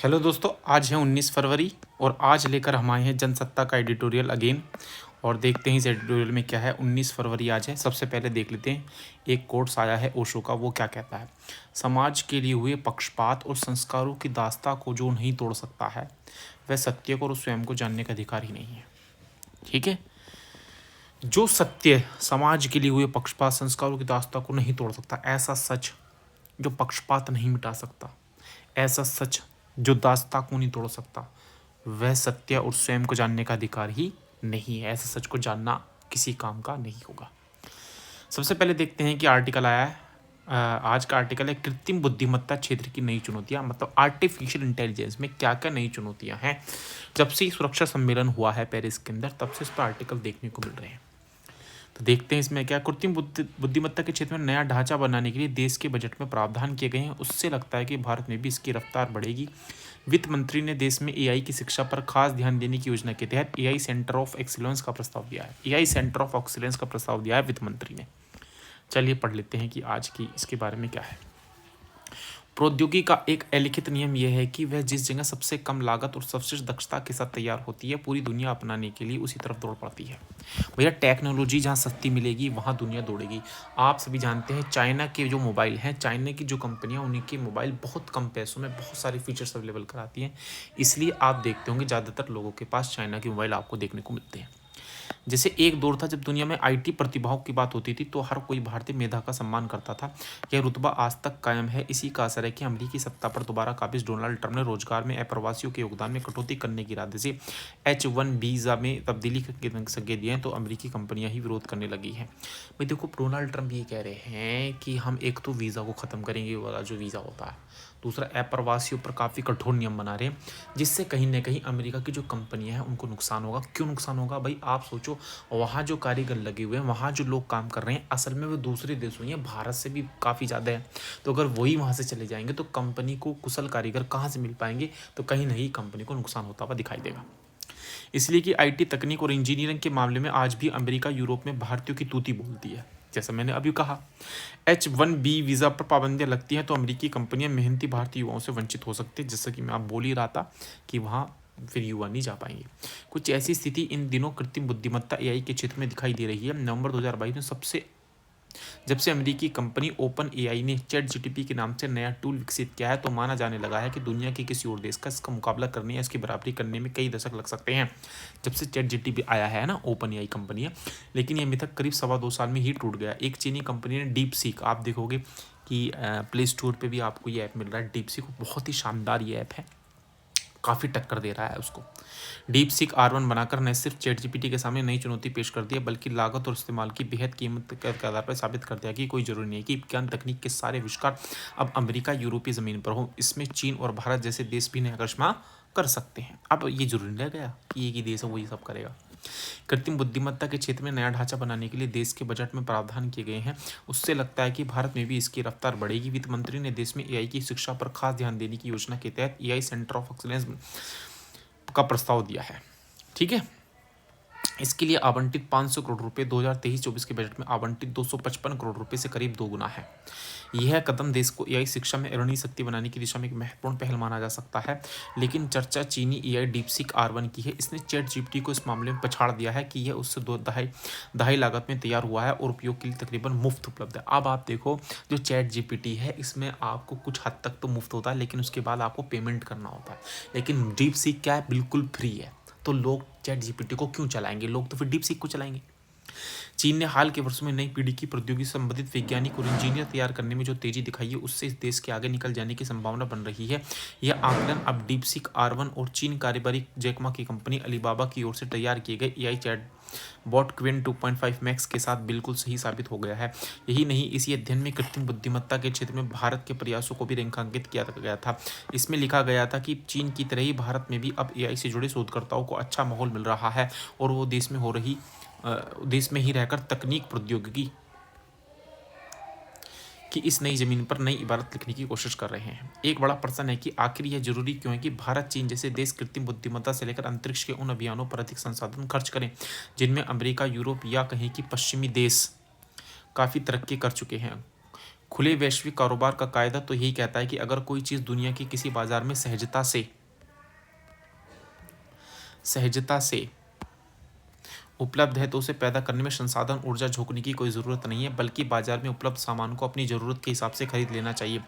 Hello दोस्तों, आज है 19 फरवरी और आज लेकर हम आए हैं जनसत्ता का एडिटोरियल अगेन। और देखते हैं इस एडिटोरियल में क्या है। 19 फरवरी आज है। सबसे पहले देख लेते हैं, एक कोट्स आया है ओशो का। वो क्या कहता है? समाज के लिए हुए पक्षपात और संस्कारों की दास्ता को जो नहीं तोड़ सकता है वह सत्य को और स्वयं को जानने का अधिकार ही नहीं है। ठीक है। जो सत्य समाज के लिए हुए पक्षपात संस्कारों की दास्ता को नहीं तोड़ सकता, ऐसा सच जो पक्षपात नहीं मिटा सकता, ऐसा सच जो दास्ता को नहीं तोड़ सकता, वह सत्य और स्वयं को जानने का अधिकार ही नहीं है। ऐसे सच को जानना किसी काम का नहीं होगा। सबसे पहले देखते हैं कि आर्टिकल आया है। आज का आर्टिकल है कृत्रिम बुद्धिमत्ता क्षेत्र की नई चुनौतियां, मतलब आर्टिफिशियल इंटेलिजेंस में क्या क्या नई चुनौतियां हैं। जब से सुरक्षा सम्मेलन हुआ है पेरिस के अंदर, तब से इस पर आर्टिकल देखने को मिल रहे हैं। तो देखते हैं इसमें क्या। कृत्रिम बुद्धिमत्ता के क्षेत्र में नया ढांचा बनाने के लिए देश के बजट में प्रावधान किए गए हैं। उससे लगता है कि भारत में भी इसकी रफ्तार बढ़ेगी। वित्त मंत्री ने देश में एआई की शिक्षा पर खास ध्यान देने की योजना के तहत एआई सेंटर ऑफ एक्सीलेंस का प्रस्ताव दिया है। एआई सेंटर ऑफ एक्सीलेंस का प्रस्ताव दिया है वित्त मंत्री ने। चलिए पढ़ लेते हैं कि आज की इसके बारे में क्या है। प्रौद्योगिकी का एक अलिखित नियम यह है कि वह जिस जगह सबसे कम लागत और सबसे दक्षता के साथ तैयार होती है, पूरी दुनिया अपनाने के लिए उसी तरफ दौड़ पड़ती है। भैया टेक्नोलॉजी जहाँ सस्ती मिलेगी वहाँ दुनिया दौड़ेगी। आप सभी जानते हैं चाइना के जो मोबाइल हैं, चाइना की जो कंपनियाँ, उनके मोबाइल बहुत कम पैसों में बहुत सारे फीचर्स अवेलेबल कराती हैं। इसलिए आप देखते होंगे ज़्यादातर लोगों के पास चाइना के मोबाइल आपको देखने को मिलते हैं। जैसे एक दौर था जब दुनिया में आईटी प्रतिभाओं की बात होती थी तो हर कोई भारतीय मेधा का सम्मान करता था। यह रुतबा आज तक कायम है। इसी का असर है कि अमेरिकी सत्ता पर दोबारा काबिज डोनाल्ड ट्रंप ने रोजगार में अप्रवासियों के योगदान में कटौती करने के इरादे से H1 वीज़ा में तब्दीली के संकेत दिए हैं, तो अमेरिकी कंपनियां ही विरोध करने लगी हैं। भाई देखो, डोनाल्ड ट्रंप ये कह रहे हैं कि हम एक तो वीज़ा को ख़त्म करेंगे, वाला जो वीज़ा होता है, दूसरा अप्रवासियों पर काफ़ी कठोर नियम बना रहे हैं, जिससे कहीं ना कहीं अमेरिका की जो कंपनियां हैं उनको नुकसान होगा। क्यों नुकसान होगा भाई? आप सोचो, वहाँ जो कारीगर लगे हुए हैं, वहाँ जो लोग काम कर रहे हैं, असल में वो दूसरे देशों हैं, भारत से भी काफ़ी ज़्यादा है। तो अगर वही वहाँ से चले जाएंगे तो कंपनी को कुशल कारीगर कहाँ से मिल पाएंगे? तो कहीं नहीं कंपनी को नुकसान होता हुआ दिखाई देगा। इसलिए कि आईटी तकनीक और इंजीनियरिंग के मामले में आज भी अमेरिका यूरोप में भारतीयों की तूती बोलती है। जैसा मैंने अभी कहा, H1B वीज़ा पर पाबंदियां लगती हैं तो अमेरिकी कंपनियां मेहनती भारतीय युवाओं से वंचित हो सकती है। जैसा कि मैं आप बोल ही रहा था कि वहाँ फिर युवा नहीं जा पाएंगे। कुछ ऐसी स्थिति इन दिनों कृत्रिम बुद्धिमत्ता एआई के क्षेत्र में दिखाई दे रही है। नवंबर 2022 में जब से अमेरिकी कंपनी ओपन एआई ने चैट जीटीपी के नाम से नया टूल विकसित किया है, तो माना जाने लगा है कि दुनिया के किसी और देश का इसका मुकाबला करने या इसकी बराबरी करने में कई दशक लग सकते हैं। जब से चैट जीटीपी आया है ना, ओपन एआई कंपनी है, लेकिन ये अभी तक करीब 2.25 साल में ही टूट गया। एक चीनी कंपनी ने डीप सीक, आप देखोगे कि प्ले स्टोर पर भी आपको ये ऐप मिल रहा है, डीप सीक, बहुत ही शानदार ये ऐप है, काफ़ी टक्कर दे रहा है उसको। डीप सीक R1 बनाकर न सिर्फ चैट जीपीटी के सामने नई चुनौती पेश कर दी है, बल्कि लागत और इस्तेमाल की बेहद कीमत के आधार पर साबित कर दिया कि कोई जरूरी नहीं है कि विज्ञान तकनीक के सारे आविष्कार अब अमेरिका यूरोपीय ज़मीन पर हो। इसमें चीन और भारत जैसे देश भी नया करिश्मा कर सकते हैं। अब ये जरूरी नहीं रह गया कि एक ही देश है वही सब करेगा। कृत्रिम बुद्धिमत्ता के क्षेत्र में नया ढांचा बनाने के लिए देश के बजट में प्रावधान किए गए हैं। उससे लगता है कि भारत में भी इसकी रफ्तार बढ़ेगी। वित्त मंत्री ने देश में एआई की शिक्षा पर खास ध्यान देने की योजना के तहत एआई सेंटर ऑफ एक्सीलेंस का प्रस्ताव दिया है। ठीक है। इसके लिए आवंटित 500 करोड़ रुपए 2023-24 के बजट में आवंटित 255 करोड़ रुपए से करीब दोगुना है। यह कदम देश को एआई शिक्षा में अग्रणी शक्ति बनाने की दिशा में एक महत्वपूर्ण पहल माना जा सकता है। लेकिन चर्चा चीनी एआई डीपसीक R1 की है। इसने चैट जीपीटी को इस मामले में पछाड़ दिया है कि यह उससे दहाई लागत में तैयार हुआ है और उपयोग के लिए तकरीबन मुफ्त उपलब्ध है। अब आप देखो, जो चैट जीपीटी है इसमें आपको कुछ हद तक तो मुफ्त होता है, लेकिन उसके बाद आपको पेमेंट करना होता है। लेकिन डीपसीक क्या है? बिल्कुल फ्री है। तो लोग चैट जीपीटी को क्यों चलाएंगे? लोग तो फिर डीपसीक को चलाएंगे। चीन ने हाल के वर्षों में नई पीढ़ी की प्रौद्योगिकी से संबंधित वैज्ञानिक और इंजीनियर तैयार करने में जो तेजी दिखाई है, उससे इस देश के आगे निकल जाने की संभावना बन रही है। यह आकलन अब डीपसीक R1 और चीन कारोबारी जैकमा की कंपनी अलीबाबा की ओर से तैयार किए गए AI chat bot Qwen 2.5 max के साथ बिल्कुल सही साबित हो गया है। यही नहीं, इसी अध्ययन में कृत्रिम बुद्धिमत्ता के क्षेत्र में भारत के प्रयासों को भी रेखांकित किया गया था। इसमें लिखा गया था कि चीन की तरह ही भारत में भी अब एआई से जुड़े शोधकर्ताओं को अच्छा माहौल मिल रहा है और वो देश में ही रहकर तकनीक प्रौद्योगिकी कि इस नई जमीन पर नई इबारत लिखने की कोशिश कर रहे हैं। एक बड़ा प्रश्न है कि आखिर यह जरूरी क्यों है कि भारत, चीन जैसे देश कृत्रिम बुद्धिमत्ता से लेकर अंतरिक्ष के उन अभियानों पर अधिक संसाधन खर्च करें जिनमें अमेरिका, यूरोप या कहीं की पश्चिमी देश काफ़ी तरक्की कर चुके हैं। खुले वैश्विक कारोबार का कायदा तो यही कहता है कि अगर कोई चीज़ दुनिया की किसी बाजार में सहजता से उपलब्ध है तो उसे पैदा करने में संसाधन ऊर्जा झोंकने की कोई ज़रूरत नहीं है, बल्कि बाजार में उपलब्ध सामान को अपनी ज़रूरत के हिसाब से खरीद लेना चाहिए।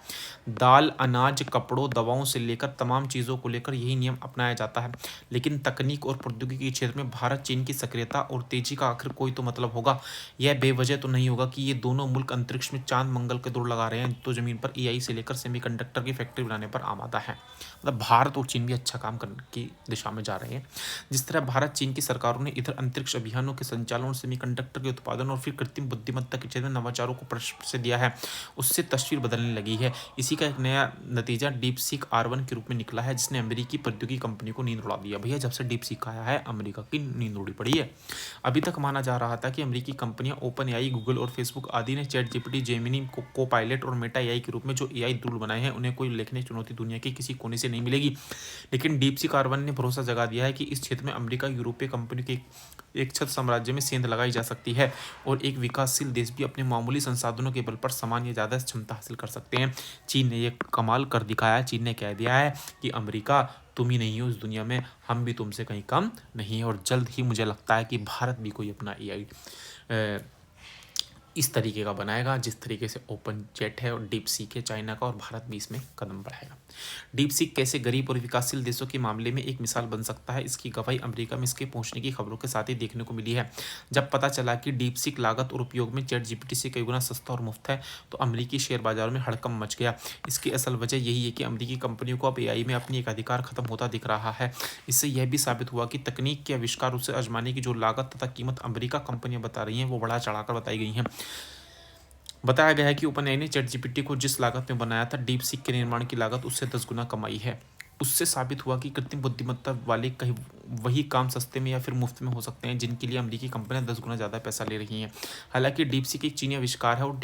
दाल, अनाज, कपड़ों, दवाओं से लेकर तमाम चीज़ों को लेकर यही नियम अपनाया जाता है। लेकिन तकनीक और प्रौद्योगिकी के क्षेत्र में भारत चीन की सक्रियता और तेजी का आखिर कोई तो मतलब होगा। यह बेवजह तो नहीं होगा कि ये दोनों मुल्क अंतरिक्ष में चांद मंगल के दौड़ लगा रहे हैं तो ज़मीन पर एआई से लेकर सेमीकंडक्टर की फैक्ट्री बनाने पर आमादा है। मतलब भारत और चीन भी अच्छा काम करने की दिशा में जा रहे हैं। जिस तरह भारत चीन की सरकारों ने इधर अंतरिक्ष अभियानों के संचालन और सेमीकंडक्टर के उत्पादन और फिर कृत्रिम बुद्धिमत्ता के क्षेत्र में नवाचारों को प्रश्न से दिया है, उससे तस्वीर बदलने लगी है। इसी का एक नया नतीजा डीप सीक R1 के रूप में निकला है, जिसने अमेरिकी प्रौद्योगिकी कंपनी को नींद उड़ा दिया। भैया जब से डीप सीक आया है अमेरिका की नींद उड़ी पड़ी है। अभी तक माना जा रहा था कि अमेरिकी कंपनियां ओपन एआई, गूगल और फेसबुक आदि ने चैट जीपीटी, जेमिनी, को पायलट और मेटा एआई के रूप में जो एआई टूल बनाए हैं उन्हें कोई लेखनी चुनौती दुनिया के किसी कोने से नहीं मिलेगी। लेकिन डीप सीक R1 ने भरोसा जगा दिया है कि इस क्षेत्र में अमेरिका, यूरोपीय कंपनी के एक छत साम्राज्य में सेंध लगाई जा सकती है और एक विकासशील देश भी अपने मामूली संसाधनों के बल पर समान या ज़्यादा क्षमता हासिल कर सकते हैं। चीन ने यह कमाल कर दिखाया है। चीन ने कह दिया है कि अमेरिका तुम ही नहीं हो इस दुनिया में, हम भी तुमसे कहीं कम नहीं है। और जल्द ही मुझे लगता है कि भारत भी कोई अपना एआई इस तरीके का बनाएगा जिस तरीके से ओपन जेट है और डीप सीक है चाइना का, और भारत भी इसमें कदम बढ़ाएगा। डीप सीक कैसे गरीब और विकासशील देशों के मामले में एक मिसाल बन सकता है, इसकी गवाही अमेरिका में इसके पहुंचने की खबरों के साथ ही देखने को मिली है। जब पता चला कि डीप सीक लागत और उपयोग में चैट जीपीटी से कई गुना सस्ता और मुफ्त है तो अमेरिकी शेयर बाजारों में हड़कंप मच गया। इसकी असल वजह यही है कि अमेरिकी कंपनियों को अब एआई में अपनी एक अधिकार खत्म होता दिख रहा है। इससे यह भी साबित हुआ कि तकनीक के आविष्कार उसे आजमाने की जो लागत तथा कीमत अमेरिका कंपनियां बता रही हैं वो बढ़ा चढ़ाकर बताई गई हैं। बताया गया है कि ओपन एआई ने चैट जीपीटी को जिस लागत में बनाया था, डीप सीक के निर्माण की लागत उससे 10 गुना कमाई है। उससे साबित हुआ कि कृत्रिम बुद्धिमत्ता वाले कहीं वही काम सस्ते में या फिर मुफ्त में हो सकते हैं जिनके लिए अमेरिकी कंपनियां 10 गुना ज़्यादा पैसा ले रही हैं। हालांकि डीप सीक एक चीनी आविष्कार है और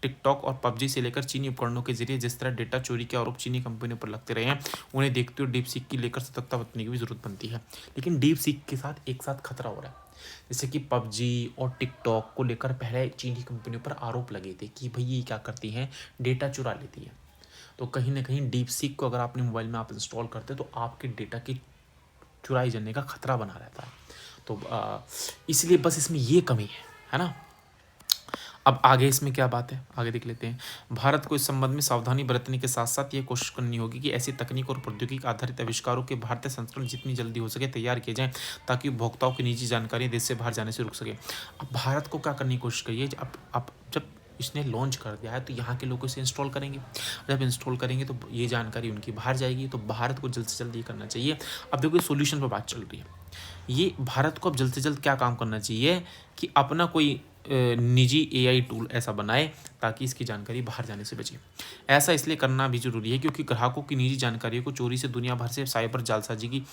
टिकटॉक और पबजी से लेकर चीनी उपकरणों के जरिए जिस तरह डेटा चोरी के आरोप चीनी कंपनियों पर लगते रहे हैं, उन्हें देखते हुए डीप सीक की लेकर सतर्कता बरतने की भी जरूरत बनती है। लेकिन डीप सीक के साथ एक साथ खतरा हो रहा है। जैसे कि पबजी और टिकटॉक को लेकर पहले चीनी कंपनियों पर आरोप लगे थे कि भाई ये क्या करती हैं, डेटा चुरा लेती है। तो कहीं ना कहीं डीप सीक को अगर अपने मोबाइल में आप इंस्टॉल करते हैं तो आपके डेटा की चुराई जाने का खतरा बना रहता है। तो इसलिए बस इसमें ये कमी है ना। अब आगे इसमें क्या बात है, आगे देख लेते हैं। भारत को इस संबंध में सावधानी बरतने के साथ साथ ये कोशिश करनी होगी कि ऐसी तकनीक और प्रौद्योगिकी आधारित आविष्कारों के भारतीय संस्करण जितनी जल्दी हो सके तैयार किए जाएं ताकि उपभोक्ताओं की निजी जानकारी देश से बाहर जाने से रुक सके। अब भारत को क्या करने की कोशिश करिए, अब जब इसने लॉन्च कर दिया है तो यहाँ के लोग इसे इंस्टॉल करेंगे। जब इंस्टॉल करेंगे तो ये जानकारी उनकी बाहर जाएगी। तो भारत को जल्द से जल्द ये करना चाहिए। अब देखो सोल्यूशन पर बात चल रही है, ये भारत को अब जल्द से जल्द क्या काम करना चाहिए कि अपना कोई निजी एआई टूल ऐसा बनाए ताकि इसकी जानकारी बाहर जाने से बचे। ऐसा इसलिए करना भी जरूरी है क्योंकि ग्राहकों की निजी जानकारियों को चोरी से दुनिया भर से साइबर जालसाजी की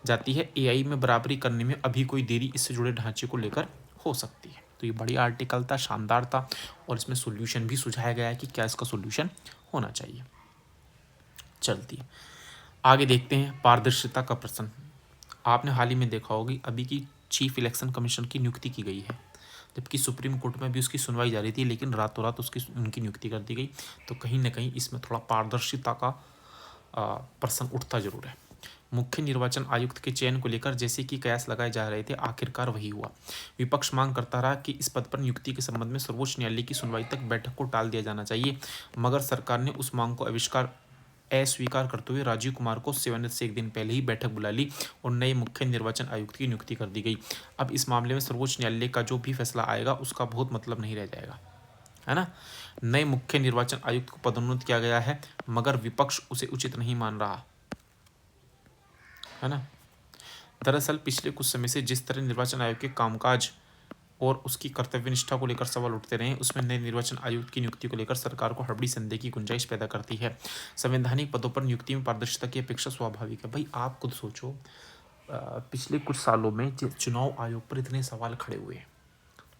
जाती है। एआई में बराबरी करने में अभी कोई देरी इससे जुड़े ढांचे को लेकर हो सकती है। तो ये बड़ी आर्टिकल था, शानदार था, और इसमें सोल्यूशन भी सुझाया गया है कि क्या इसका सोल्यूशन होना चाहिए। चलती आगे देखते हैं पारदर्शिता का प्रश्न। आपने हाल ही में देखा होगी अभी की चीफ इलेक्शन कमीशन की नियुक्ति की गई है, जबकि सुप्रीम कोर्ट में भी उसकी सुनवाई जारी थी, लेकिन रातों रात उनकी नियुक्ति कर दी गई। तो कहीं ना कहीं इसमें थोड़ा पारदर्शिता का प्रश्न उठता जरूर है। मुख्य निर्वाचन आयुक्त के चयन को लेकर जैसे कि कयास लगाए जा रहे थे, आखिरकार वही हुआ। विपक्ष मांग करता रहा कि इस पद पर नियुक्ति के संबंध में सर्वोच्च न्यायालय की सुनवाई तक बैठक को टाल दिया जाना चाहिए, मगर सरकार ने उस मांग को अस्वीकार करते हुए राजीव कुमार को सेवानिवृत्त से एक दिन पहले ही बैठक बुला ली और नए मुख्य निर्वाचन आयुक्त की नियुक्ति कर दी गई। अब इस मामले में सर्वोच्च न्यायालय का जो भी फैसला आएगा उसका बहुत मतलब नहीं रह जाएगा, है ना। नए मुख्य निर्वाचन आयुक्त को पदोन्नत किया गया है, मगर विपक्ष उसे उचित नहीं मान रहा, है ना। दरअसल पिछले कुछ समय से जिस तरह निर्वाचन आयोग के कामकाज और उसकी कर्तव्यनिष्ठा को लेकर सवाल उठते रहे, उसमें नए निर्वाचन आयुक्त की नियुक्ति को लेकर सरकार को हड़बड़ी संदेह की गुंजाइश पैदा करती है। संवैधानिक पदों पर नियुक्ति में पारदर्शिता की अपेक्षा स्वाभाविक है। भाई आप खुद सोचो, पिछले कुछ सालों में चुनाव आयोग पर इतने सवाल खड़े हुए हैं,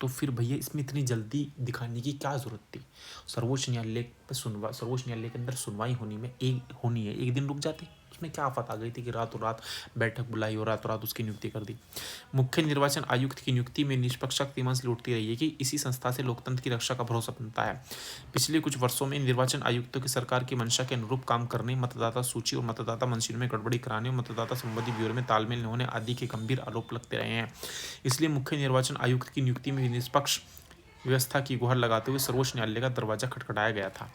तो फिर भैया इसमें इतनी जल्दी दिखाने की क्या जरूरत थी। सर्वोच्च न्यायालय के अंदर सुनवाई होनी है, एक दिन रुक जाते, उसमें क्या आफत आ गई थी कि रातों रात बैठक बुलाई और रातों रात उसकी नियुक्ति कर दी। मुख्य निर्वाचन आयुक्त की नियुक्ति में निष्पक्ष शक्ति मंच लूटती रही है कि इसी संस्था से लोकतंत्र की रक्षा का भरोसा बनता है। पिछले कुछ वर्षों में निर्वाचन आयुक्तों की सरकार की मंशा के अनुरूप काम करने, मतदाता सूची और मतदाता मंशीन में गड़बड़ी कराने और मतदाता संबंधी ब्यूरो में तालमेल न होने आदि के गंभीर आरोप लगते रहे हैं। इसलिए मुख्य निर्वाचन आयुक्त की नियुक्ति में निष्पक्ष व्यवस्था की गुहार लगाते हुए सर्वोच्च न्यायालय का दरवाजा खटखटाया गया था,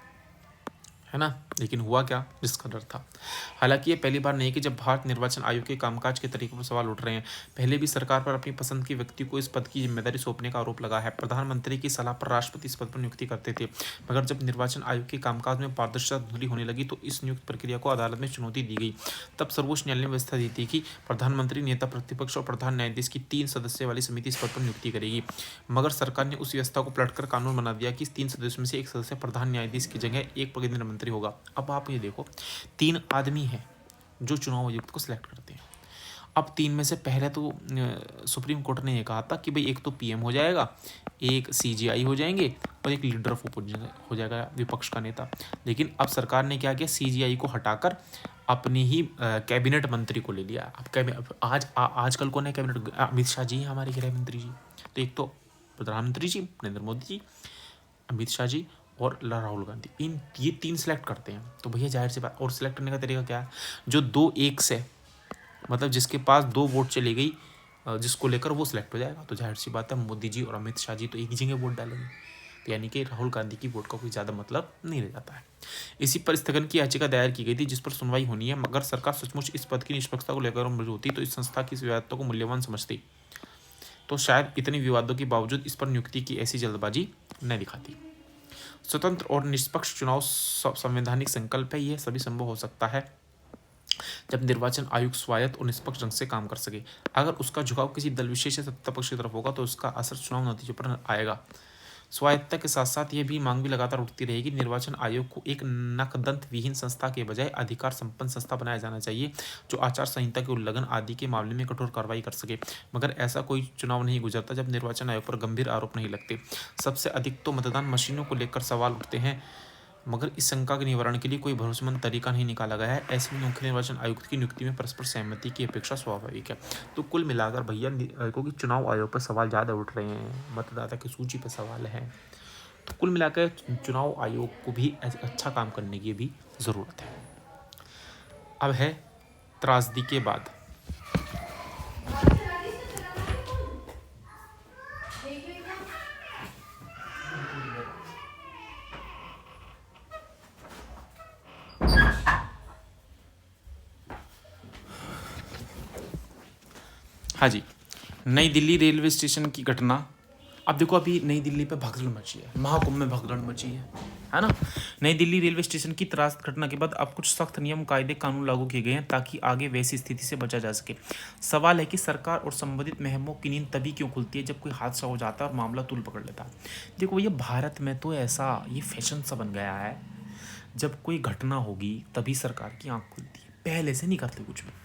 है ना। लेकिन हुआ क्या, जिसका डर था। हालांकि ये पहली बार नहीं कि जब भारत निर्वाचन आयोग के कामकाज के तरीकों पर सवाल उठ रहे हैं। पहले भी सरकार पर अपनी पसंद के व्यक्ति को इस पद की जिम्मेदारी सौंपने का आरोप लगा है। प्रधानमंत्री की सलाह पर राष्ट्रपति इस पद पर नियुक्ति करते थे, मगर जब निर्वाचन आयोग के कामकाज में पारदर्शिता धुंधली होने लगी तो इस नियुक्त प्रक्रिया को अदालत में चुनौती दी गई। तब सर्वोच्च न्यायालय ने व्यवस्था दी थी कि प्रधानमंत्री, नेता प्रतिपक्ष और प्रधान न्यायाधीश की 3 सदस्य वाली समिति इस पद पर नियुक्ति करेगी। मगर सरकार ने उस व्यवस्था को पलटकर कानून बना दिया कि 3 सदस्यों में से एक सदस्य प्रधान न्यायाधीश की जगह एक केंद्रीय मंत्री होगा। अब आप ये देखो, 3 आदमी हैं जो चुनाव आयुक्त को सिलेक्ट करते हैं। अब 3 में से पहले तो सुप्रीम कोर्ट ने ये कहा था कि भाई एक तो पीएम हो जाएगा, एक सीजीआई हो जाएंगे और एक लीडर ऑफ ओपोजिशन हो जाएगा, विपक्ष का नेता। लेकिन अब सरकार ने क्या किया, सीजीआई को हटाकर अपनी ही कैबिनेट मंत्री को ले लिया। अब आजकल कौन है कैबिनेट? अमित शाह जी हैं हमारे गृह मंत्री जी। तो एक तो प्रधानमंत्री जी नरेंद्र मोदी जी, अमित शाह जी और राहुल गांधी, ये 3 सिलेक्ट करते हैं। तो भैया जाहिर सी बात, और सिलेक्ट करने का तरीका क्या है, जो 2-1 से, मतलब जिसके पास 2 वोट चली गई, जिसको लेकर वो सिलेक्ट हो जाएगा। तो जाहिर सी बात है मोदी जी और अमित शाह जी तो एक ही जगह वोट डालेंगे, तो यानी कि राहुल गांधी की वोट का कोई ज़्यादा मतलब नहीं रह जाता है। इसी पर स्थगन की याचिका दायर की गई थी जिस पर सुनवाई होनी है। मगर सरकार सचमुच इस पद की निष्पक्षता को लेकर मजबूत होती तो इस संस्था की इस विवादता को मूल्यवान समझती, तो शायद इतने विवादों के बावजूद इस पर नियुक्ति की ऐसी जल्दबाजी न दिखाती। स्वतंत्र और निष्पक्ष चुनाव संवैधानिक संकल्प है। यह सभी संभव हो सकता है जब निर्वाचन आयोग स्वायत्त और निष्पक्ष ढंग से काम कर सके। अगर उसका झुकाव किसी दल विशेष या सत्ता पक्ष की तरफ होगा तो उसका असर चुनाव नतीजों पर आएगा। स्वायत्तता के साथ साथ यह भी मांग भी लगातार उठती रहेगी, निर्वाचन आयोग को एक नकदंत विहीन संस्था के बजाय अधिकार संपन्न संस्था बनाया जाना चाहिए जो आचार संहिता के उल्लंघन आदि के मामले में कठोर कार्रवाई कर सके। मगर ऐसा कोई चुनाव नहीं गुजरता जब निर्वाचन आयोग पर गंभीर आरोप नहीं लगते। सबसे अधिक तो मतदान मशीनों को लेकर सवाल उठते हैं, मगर इस शंका के निवारण के लिए कोई भरोसेमंद तरीका नहीं निकाला गया है। ऐसे में मुख्य निर्वाचन आयुक्त की नियुक्ति में परस्पर सहमति की अपेक्षा स्वाभाविक है। तो कुल मिलाकर भैया, क्योंकि चुनाव आयोग पर सवाल ज़्यादा उठ रहे हैं, मतदाता की सूची पर सवाल है, तो कुल मिलाकर चुनाव आयोग को भी अच्छा काम करने की भी ज़रूरत है। अब है त्रासदी के बाद। हाँ जी, नई दिल्ली रेलवे स्टेशन की घटना। अब देखो, अभी नई दिल्ली पे भगदड़ मची है, महाकुंभ में भगदड़ मची है ना। नई दिल्ली रेलवे स्टेशन की त्रासद घटना के बाद अब कुछ सख्त नियम, कायदे, कानून लागू किए गए हैं ताकि आगे वैसी स्थिति से बचा जा सके। सवाल है कि सरकार और संबंधित महकमों की नींद तभी क्यों खुलती है जब कोई हादसा हो जाता है और मामला तूल पकड़ लेता है। देखो भैया, भारत में तो ऐसा ये फैशन सा बन गया है, जब कोई घटना होगी तभी सरकार की आँख खुलती है, पहले से नहीं करते कुछ भी।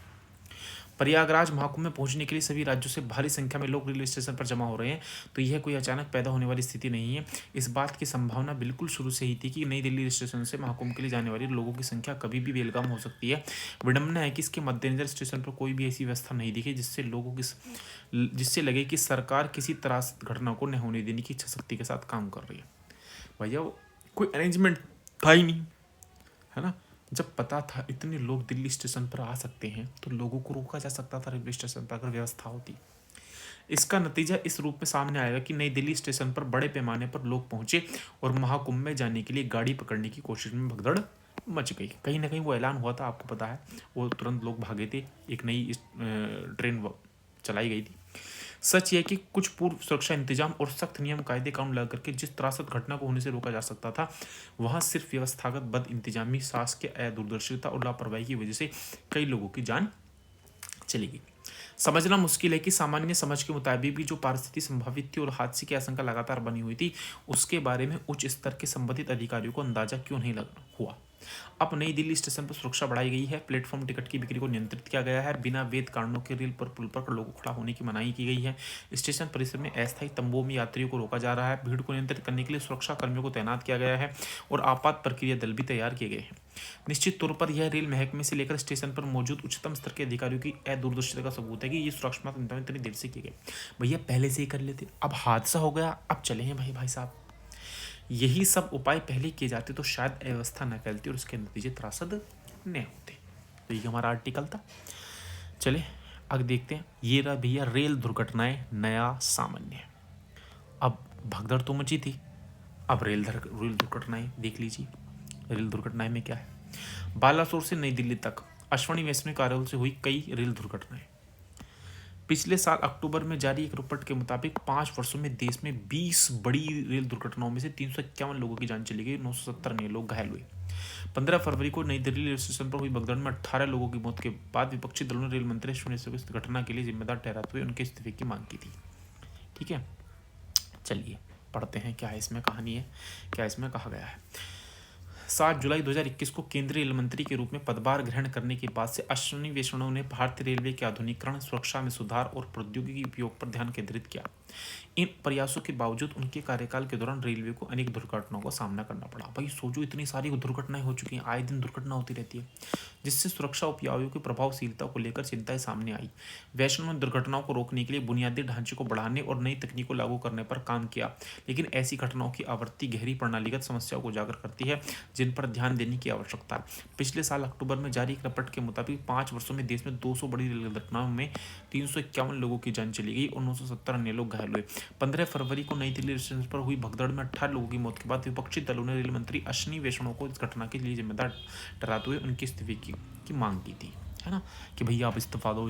प्रयागराज महाकुंभ में पहुंचने के लिए सभी राज्यों से भारी संख्या में लोग रेलवे स्टेशन पर जमा हो रहे हैं, तो यह कोई अचानक पैदा होने वाली स्थिति नहीं है। इस बात की संभावना बिल्कुल शुरू से ही थी कि नई दिल्ली स्टेशन से महाकुंभ के लिए जाने वाले लोगों की संख्या कभी भी बेलगाम हो सकती है। विडंबना है कि इसके मद्देनजर स्टेशन पर कोई भी ऐसी व्यवस्था नहीं दिखी जिससे लगे कि सरकार किसी त्रासद घटना को न होने देने की इच्छा शक्ति के साथ काम कर रही है। भैया, कोई अरेंजमेंट था ही नहीं, है ना। जब पता था इतने लोग दिल्ली स्टेशन पर आ सकते हैं तो लोगों को रोका जा सकता था रेलवे स्टेशन पर, अगर व्यवस्था होती। इसका नतीजा इस रूप में सामने आएगा कि नई दिल्ली स्टेशन पर बड़े पैमाने पर लोग पहुंचे और महाकुंभ में जाने के लिए गाड़ी पकड़ने की कोशिश में भगदड़ मच गई। कहीं ना कहीं वो ऐलान हुआ था, आपको पता है, वो तुरंत लोग भागे थे, एक नई ट्रेन चलाई गई थी। सच यह कि कुछ पूर्व सुरक्षा इंतजाम और सख्त नियम, कायदे, कानून लगा करके जिस त्रासद घटना को होने से रोका जा सकता था, वहां सिर्फ व्यवस्थागत बद इंतजामी, शासकीय दूरदर्शिता और लापरवाही की वजह से कई लोगों की जान चली गई। समझना मुश्किल है कि सामान्य समझ के मुताबिक भी जो परिस्थिति संभावित थी और हादसे की आशंका लगातार बनी हुई थी, उसके बारे में उच्च स्तर के संबंधित अधिकारियों को अंदाजा क्यों नहीं हुआ। अब नई दिल्ली स्टेशन पर सुरक्षा बढ़ाई गई है। प्लेटफॉर्म टिकट की बिक्री को नियंत्रित किया गया है। बिना वैध कारणों के रेल पर पुल पर लोगों को खड़ा होने की मनाही की गई है। स्टेशन परिसर में अस्थायी तंबुओं में यात्रियों को रोका जा रहा है। भीड़ को नियंत्रित करने के लिए सुरक्षा कर्मियों को तैनात किया गया है और आपात प्रक्रिया दल भी तैयार किए गए हैं। निश्चित तौर पर यह रेल महकमे से लेकर स्टेशन पर मौजूद उच्चतम स्तर के अधिकारियों की अदूरदर्शिता का सबूत है कि ये सुरक्षात्मक इंतजाम इतनी देर से किए गए। भैया पहले से ही कर लेते, अब हादसा हो गया, अब चले हैं भाई साहब। यही सब उपाय पहले किए जाते तो शायद अव्यवस्था न फैलती और उसके नतीजे त्रासद न होते। तो ये हमारा आर्टिकल था। चले अब देखते हैं। ये रहा भैया रेल दुर्घटनाएं नया सामान्य। अब भगदड़ तो मची थी, अब रेल दुर्घटनाएं देख लीजिए। रेल दुर्घटनाएं में क्या है, बालासोर से नई दिल्ली तक अश्वनी वैष्णव कार्यों से हुई कई रेल दुर्घटनाएं। पिछले साल अक्टूबर में जारी एक रिपोर्ट के मुताबिक 5 वर्षों में देश में 20 बड़ी रेल दुर्घटनाओं में से 351 लोगों की जान चली गई, 970 अन्य लोग घायल हुए। 15 फरवरी को नई दिल्ली रेल स्टेशन पर हुई भगदड़ में 18 लोगों की मौत के बाद विपक्षी दलों ने रेल मंत्री अश्विनी वैष्णव को इस घटना के लिए जिम्मेदार ठहराते हुए उनके इस्तीफे की मांग की थी। ठीक है, चलिए पढ़ते हैं क्या है इसमें कहानी है, क्या इसमें कहा गया है। 7 जुलाई 2021 को केंद्रीय रेल मंत्री के रूप में पदभार ग्रहण करने के बाद से अश्विनी वैष्णव ने भारतीय रेलवे के आधुनिकीकरण, सुरक्षा में सुधार और प्रौद्योगिकी उपयोग पर ध्यान केंद्रित किया। इन प्रयासों के बावजूद उनके कार्यकाल के दौरान रेलवे को अनेक दुर्घटनाओं का सामना करना पड़ा। भाई सोचो, इतनी सारी दुर्घटनाएं हो चुकी हैं, आए दिन दुर्घटना होती रहती है, जिससे सुरक्षा उपायों की प्रभावशीलता को लेकर चिंताएं सामने आई। वैष्णव ने दुर्घटनाओं को रोकने के लिए बुनियादी ढांचे को बढ़ाने और नई तकनीक को लागू करने पर काम किया, लेकिन ऐसी घटनाओं की आवृत्ति गहरी प्रणालीगत समस्याओं को उजागर करती है जिन पर ध्यान देने की आवश्यकता है। पिछले साल अक्टूबर में जारी एक रिपोर्ट के मुताबिक 5 वर्षों में देश में 200 बड़ी रेल दुर्घटनाओं में 351 लोगों की जान चली गई और 970 अन्य लोग घायल हुए। 15 फरवरी को नई दिल्ली स्टेशन पर हुई भगदड़ में 18 लोगों की मौत के बाद विपक्षी दलों ने रेल मंत्री अश्विनी वैष्णव को इस घटना के लिए जिम्मेदार ठहराते हुए उनके इस्तीफे की मांग की थी, है ना, कि भैया आप इस्तीफा दो,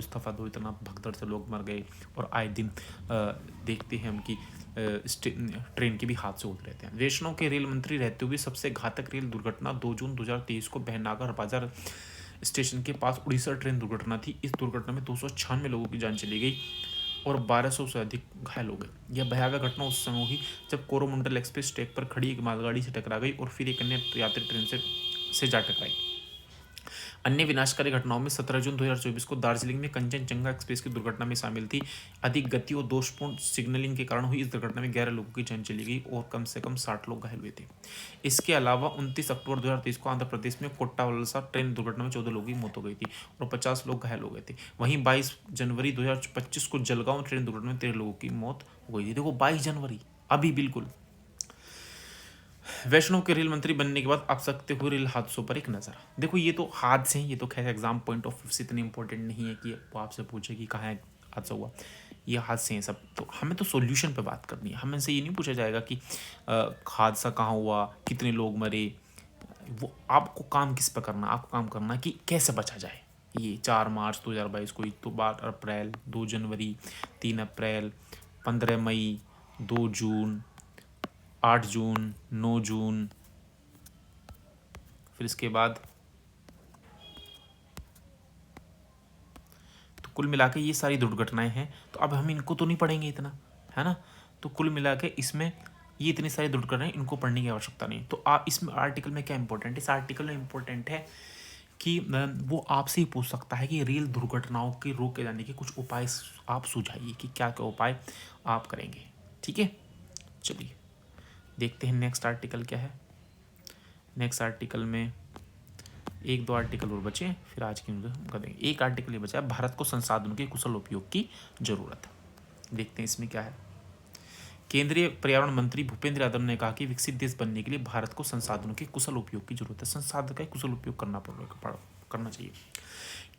इतना भगदड़ से लोग मर गए और आए दिन देखते हैं उनकी ट्रेन के भी हादसे होते रहते हैं। वैष्णव के रेल मंत्री रहते हुए सबसे घातक रेल दुर्घटना 2 जून 2023 को बहनागर बाजार स्टेशन के पास उड़ीसा ट्रेन दुर्घटना थी। इस दुर्घटना में 296 लोगों की जान चली गई और 1200 से अधिक घायल हो गए। यह भयावह घटना उस समय हुई जब कोरोमंडल एक्सप्रेस ट्रैक पर खड़ी एक मालगाड़ी से टकरा गई और फिर एक अन्य यात्री ट्रेन से जा टकराई। अन्य विनाशकारी घटनाओं में 17 जून 2024 को दार्जिलिंग में कंचनजंगा एक्सप्रेस की दुर्घटना में शामिल थी। अधिक गति और दोषपूर्ण सिग्नलिंग के कारण हुई इस दुर्घटना में 11 लोगों की जान चली गई और कम से कम 60 लोग घायल हुए थे। इसके अलावा 29 अक्टूबर 2023 को आंध्र प्रदेश में कोट्टावलसा ट्रेन दुर्घटना में 14 लोगों की मौत हो गई थी और 50 लोग घायल हो गए थे। वहीं 22 जनवरी 2025 को जलगांव ट्रेन दुर्घटना में 13 लोगों की मौत हो गई थी। देखो 22 जनवरी अभी बिल्कुल। वैष्णव के रेल मंत्री बनने के बाद अब सकते हुए रेल हादसों पर एक नज़र। देखो ये तो हादसे हैं, ये तो खैर एग्जाम पॉइंट ऑफ व्यू से इतने इंपॉर्टेंट नहीं है कि वो आपसे पूछे कि कहाँ हादसा हुआ। ये हादसे हैं सब, तो हमें तो सॉल्यूशन पे बात करनी है। हमें से ये नहीं पूछा जाएगा कि हादसा कहाँ हुआ, कितने लोग मरे। वो आपको काम किस पे करना, आपको काम करना कि कैसे बचा जाए। ये 4 मार्च 2022 को, तो 12 अप्रैल, 2 जनवरी, 3 अप्रैल, 15 मई, 2 जून, 8 जून, 9 जून, फिर इसके बाद तो कुल मिला के ये सारी दुर्घटनाएं हैं। तो अब हम इनको तो नहीं पढ़ेंगे इतना, है ना। तो कुल मिला के इसमें ये इतनी सारी दुर्घटनाएं, इनको पढ़ने की आवश्यकता नहीं। तो आप इसमें आर्टिकल में क्या इंपॉर्टेंट है, इस आर्टिकल में इंपॉर्टेंट है कि वो आपसे ही पूछ सकता है कि रेल दुर्घटनाओं के रोके जाने के कुछ उपाय आप सुझाइए कि क्या क्या उपाय आप करेंगे। ठीक है, चलिए देखते हैं नेक्स्ट आर्टिकल क्या है। नेक्स्ट आर्टिकल में 1-2 आर्टिकल और बचे, फिर आज की कर देंगे। एक आर्टिकल ये बचा है, भारत को संसाधनों के कुशल उपयोग की जरूरत है। देखते हैं इसमें क्या है। केंद्रीय पर्यावरण मंत्री भूपेंद्र यादव ने कहा कि विकसित देश बनने के लिए भारत को संसाधनों के कुशल उपयोग की जरूरत है। संसाधन का कुशल उपयोग करना चाहिए।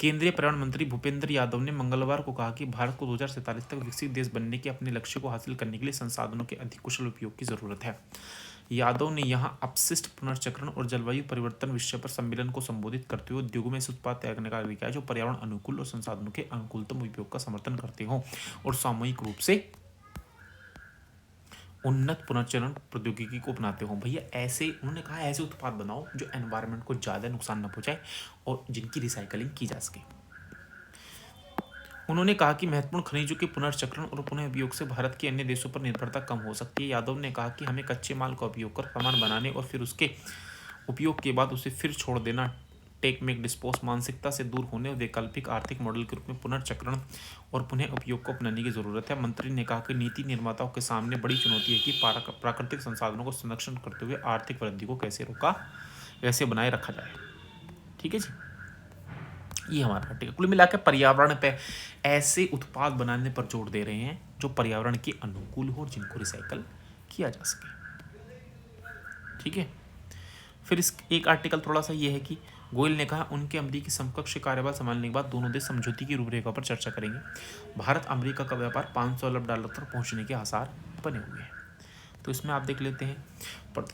केंद्रीय पर्यावरण मंत्री भूपेंद्र यादव ने मंगलवार को कहा कि भारत को 2047 तक विकसित देश बनने के अपने लक्ष्य को हासिल करने के लिए संसाधनों के अधिक कुशल उपयोग की जरूरत है। यादव ने यहां अपशिष्ट पुनर्चक्रण और जलवायु परिवर्तन विषय पर सम्मेलन को संबोधित करते हुए उद्योगों में ऐसे उत्पाद तैयार करने का आग्रह किया जो पर्यावरण अनुकूल और संसाधनों के अनुकूलतम उपयोग का समर्थन करते हों और सामूहिक रूप से उन्नत पुनर्चक्रण प्रौद्योगिकी को अपनाते हों। भैया ऐसे उन्होंने कहा, ऐसे उत्पाद बनाओ जो एनवायरनमेंट को ज़्यादा नुकसान न पहुंचाए और जिनकी रिसाइकलिंग की जा सके। उन्होंने कहा कि महत्वपूर्ण खनिजों के पुनर्चक्रण और पुनः उपयोग से भारत के अन्य देशों पर निर्भरता कम हो सकती है। यादव ने कहा कि हमें कच्चे माल का उपयोग कर सामान बनाने और फिर उपयोग के बाद उसे फिर छोड़ देना, टेक मेक डिस्पोज मानसिकता से दूर होने और वैकल्पिक आर्थिक मॉडल के रूप में पुनर्चक्रण और पुनः उपयोग को अपनाने की जरूरत है। मंत्री ने कहा कि नीति निर्माताओं के सामने बड़ी चुनौती है कि प्राकृतिक संसाधनों को संरक्षण करते हुए आर्थिक वृद्धि को कैसे बनाए रखा जाए। ठीक है जी, ये हमारा आर्टिकल कुल मिलाकर पर्यावरण पे ऐसे उत्पाद बनाने पर जोर दे रहे हैं जो पर्यावरण के अनुकूल हो और जिनको रिसाइकल किया जा सके। ठीक है, फिर इस एक आर्टिकल थोड़ा सा ये है कि गोयल ने कहा उनके अमेरिकी समकक्ष कार्यभार संभालने के बाद दोनों देश समझौते की रूपरेखा पर चर्चा करेंगे। भारत अमेरिका का व्यापार $500 अरब तक पहुंचने के आसार बने हुए हैं। तो इसमें आप देख लेते हैं,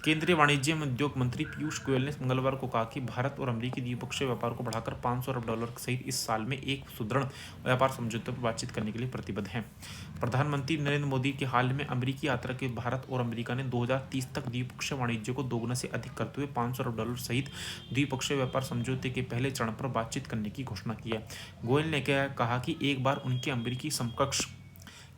केंद्रीय वाणिज्य एवं उद्योग मंत्री पीयूष गोयल ने मंगलवार को कहा कि भारत और अमेरिकी द्विपक्षीय व्यापार को बढ़ाकर $500 अरब सहित इस साल में एक सुदृढ़ व्यापार समझौते पर बातचीत करने के लिए प्रतिबद्ध हैं। प्रधानमंत्री नरेंद्र मोदी की हाल में अमेरिकी यात्रा के भारत और अमेरिका ने 2030 तक द्विपक्षीय वाणिज्य को दोगुना से अधिक करते हुए $500 अरब सहित द्विपक्षीय व्यापार समझौते के पहले चरण पर बातचीत करने की घोषणा की है। गोयल ने कहा कि एक बार उनके अमेरिकी समकक्ष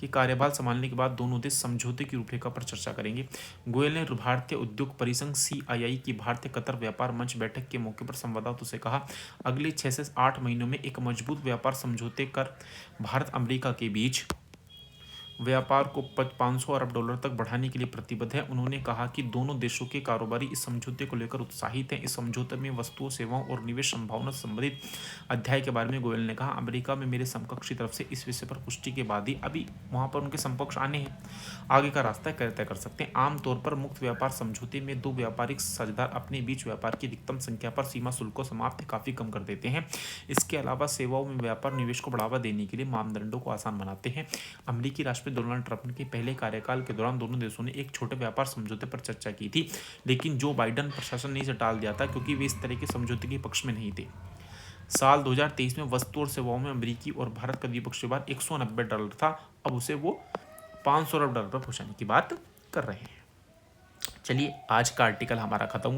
कि कार्यभार संभालने के बाद दोनों देश समझौते की रूपरेखा पर चर्चा करेंगे। गोयल ने भारतीय उद्योग परिसंघ CII की भारतीय कतर व्यापार मंच बैठक के मौके पर संवाददाताओं से कहा, अगले 6 से 8 महीनों में एक मजबूत व्यापार समझौते कर भारत अमेरिका के बीच व्यापार को $500 अरब तक बढ़ाने के लिए प्रतिबद्ध है। उन्होंने कहा कि दोनों देशों के कारोबारी इस समझौते को लेकर उत्साहित हैं। इस समझौते में वस्तुओं, सेवाओं और निवेश संभावना से संबंधित अध्याय के बारे में गोयल ने कहा, अमेरिका में मेरे समकक्ष की तरफ से इस विषय पर पुष्टि के बाद ही अभी वहां पर उनके समकक्ष आने हैं, आगे का रास्ता तय कर सकते हैं। आमतौर पर मुक्त व्यापार समझौते में दो व्यापारिक साझेदार अपने बीच व्यापार की अधिकतम संख्या पर सीमा शुल्क को समाप्त काफी कम कर देते हैं। इसके अलावा सेवाओं में व्यापार निवेश को बढ़ावा देने के लिए मानदंडों को आसान बनाते हैं। अमेरिकी राष्ट्रपति डोनाल्ड ट्रंप के पहले कार्यकाल के दौरान दोनों देशों ने एक छोटे व्यापार समझौते पर चर्चा की थी, लेकिन जो बाइडेन प्रशासन ने इसे टाल दिया था क्योंकि वे इस तरह के समझौते के पक्ष में नहीं थे। साल 2023 में वस्तु और सेवाओं में अमेरिकी और भारत का द्विपक्षीय व्यापार $190 था, अब उसे वो $500 अरब पहुंचाने की बात कर रहे हैं। चलिए, आज का आर्टिकल हमारा खत्म।